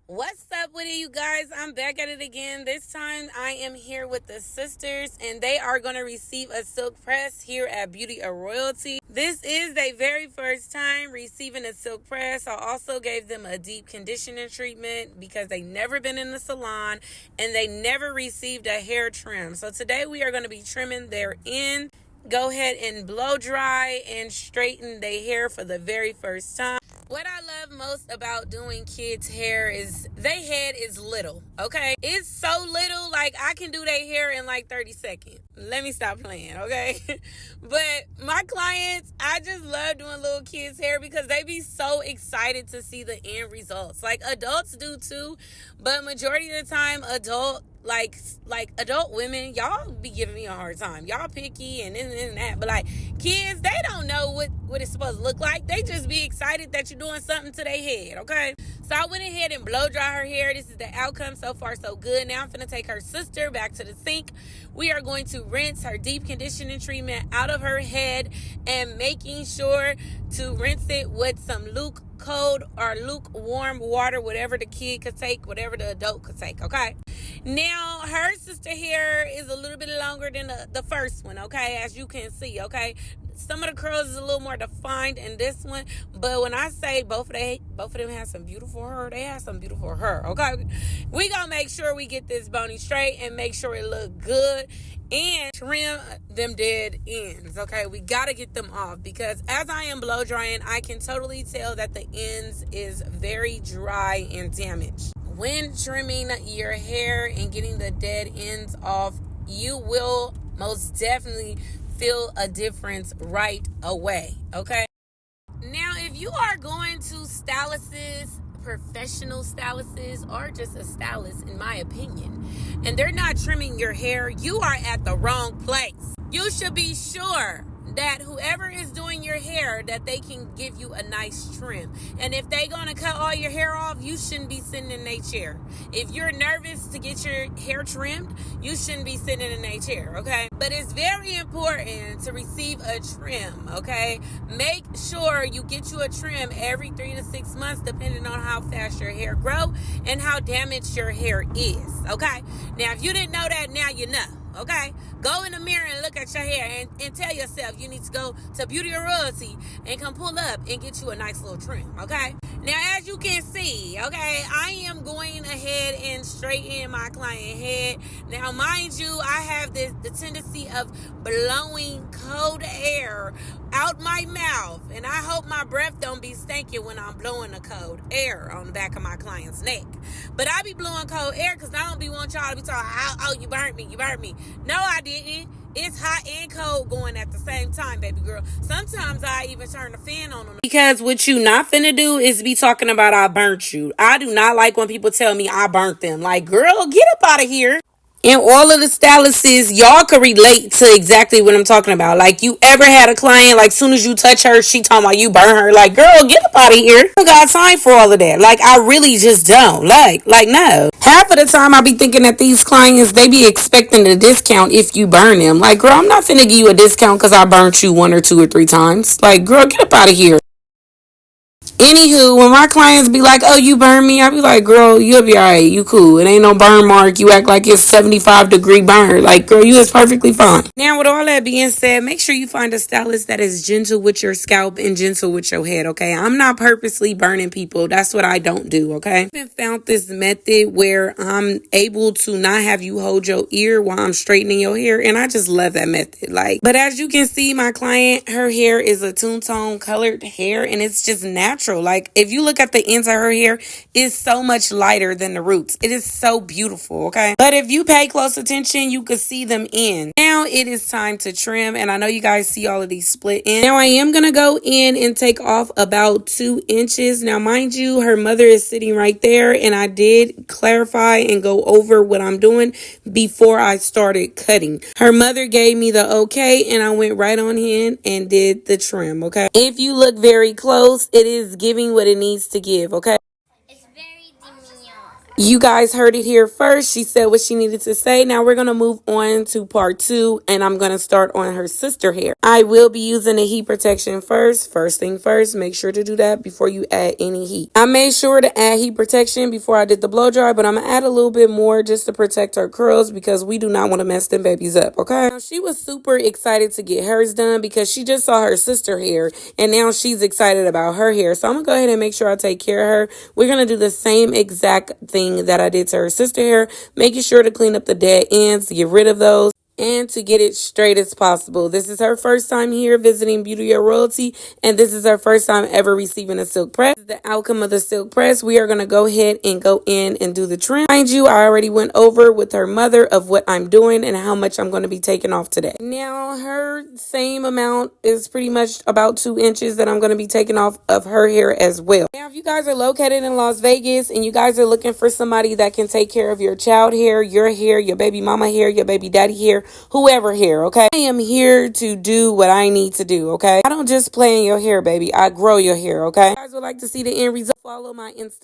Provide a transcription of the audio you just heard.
What's up with it, you guys? I'm back at it again. This time I am here with the sisters, and they are going to receive a silk press here at Beauty of Royalty. This is their very first time receiving a silk press. I also gave them a deep conditioning treatment because they never been in the salon and they never received a hair trim. So today we are going to be trimming their end. Go ahead and blow dry and straighten their hair for the very first time. What I love most about doing kids' hair is their head is little, okay? It's so little, like I can do their hair in like 30 seconds. Let me stop playing, okay? But my clients, I just love doing little kids' hair because they be so excited to see the end results. Like adults do too, but majority of the time, like adult women, y'all be giving me a hard time. Y'all picky and this and that, but like kids, they don't know what it's supposed to look like. They just be excited that you're doing something to their head, okay? So I went ahead and blow dry her hair. This is the outcome. So far so good. Now I'm gonna take her sister back to the sink. We are going to rinse her deep conditioning treatment out of her head and making sure to rinse it with some cold or lukewarm water, whatever the kid could take, whatever the adult could take, okay? Now, her sister hair is a little bit longer than the first one, okay? As you can see, okay? Some of the curls is a little more defined in this one, but when I say both of them have some beautiful hair, they have some beautiful hair, okay? We gonna make sure we get this bony straight and make sure it look good and trim them dead ends, okay? We gotta get them off because as I am blow drying, I can totally tell that the ends is very dry and damaged. When trimming your hair and getting the dead ends off, you will most definitely feel a difference right away, okay? Now, if you are going to stylists, professional stylists, or just a stylist, in my opinion, and they're not trimming your hair, you are at the wrong place. You should be sure that whoever is doing your hair, that they can give you a nice trim. And if they gonna cut all your hair off, you shouldn't be sitting in their chair. If you're nervous to get your hair trimmed, you shouldn't be sitting in their chair, okay? But it's very important to receive a trim, okay? Make sure you get you a trim every 3 to 6 months, depending on how fast your hair grow and how damaged your hair is, okay? Now, if you didn't know that, now you know. Okay, go in the mirror and look at your hair and tell yourself you need to go to Beauty of Royalty and come pull up and get you a nice little trim. Okay, now as you can see, okay, I am going ahead and straighten my client head. Now mind you, I have the tendency of blowing cold air out my mouth, and I hope my breath don't be stinking when I'm blowing the cold air on the back of my client's neck. But I be blowing cold air because I don't be want y'all to be talking, oh, you burnt me. No, I didn't. It's hot and cold going at the same time, baby girl. Sometimes I even turn the fan on them. Because what you not finna do is be talking about I burnt you. I do not like when people tell me I burnt them. Like, girl, get up out of here. And all of the stylists, y'all could relate to exactly what I'm talking about. Like, you ever had a client, like, soon as you touch her, she talking about you burn her. Like, girl, get up out of here. I don't got time for all of that. Like, I really just don't. Like, no. Half of the time, I be thinking that these clients, they be expecting a discount if you burn them. Like, girl, I'm not finna give you a discount because I burnt you 1 or 2 or 3 times. Like, girl, get up out of here. Anywho, when my clients be like, oh, you burn me, I be like, girl, you'll be alright. You cool. It ain't no burn mark. You act like it's 75-degree burn. Like, girl, you is perfectly fine. Now, with all that being said, make sure you find a stylist that is gentle with your scalp and gentle with your head, okay? I'm not purposely burning people. That's what I don't do, okay? I've found this method where I'm able to not have you hold your ear while I'm straightening your hair, and I just love that method. Like, but as you can see, my client, her hair is a two tone colored hair, and it's just natural. Like, if you look at the ends of her hair, it's so much lighter than the roots. It is so beautiful, okay? But if you pay close attention, you could see them in. Now it is time to trim, and I know you guys see all of these split ends. Now I am gonna go in and take off about 2 inches. Now, mind you, her mother is sitting right there, and I did clarify and go over what I'm doing before I started cutting. Her mother gave me the okay, and I went right on in and did the trim, okay? If you look very close, it is giving what it needs to give, okay? It's very demure. You guys heard it here first. She said what she needed to say. Now we're going to move on to part 2, and I'm going to start on her sister hair. I will be using the heat protection first. First thing first, make sure to do that before you add any heat. I made sure to add heat protection before I did the blow dry, but I'm going to add a little bit more just to protect her curls because we do not want to mess them babies up, okay? Now, she was super excited to get hers done because she just saw her sister hair, and now she's excited about her hair. So I'm going to go ahead and make sure I take care of her. We're going to do the same exact thing that I did to her sister hair, making sure to clean up the dead ends, to get rid of those, and to get it straight as possible. This is her first time here visiting Beauty of Royalty, and this is her first time ever receiving a silk press. The outcome of the silk press, we are going to go ahead and go in and do the trim. Mind you, I already went over with her mother of what I'm doing and how much I'm going to be taking off today. Now, her same amount is pretty much about 2 inches that I'm going to be taking off of her hair as well. Now, if you guys are located in Las Vegas and you guys are looking for somebody that can take care of your child hair, your baby mama hair, your baby daddy hair, whoever here, okay? I am here to do what I need to do, okay? I don't just play in your hair, baby. I grow your hair, okay? If you guys would like to see the end result, follow my Instagram.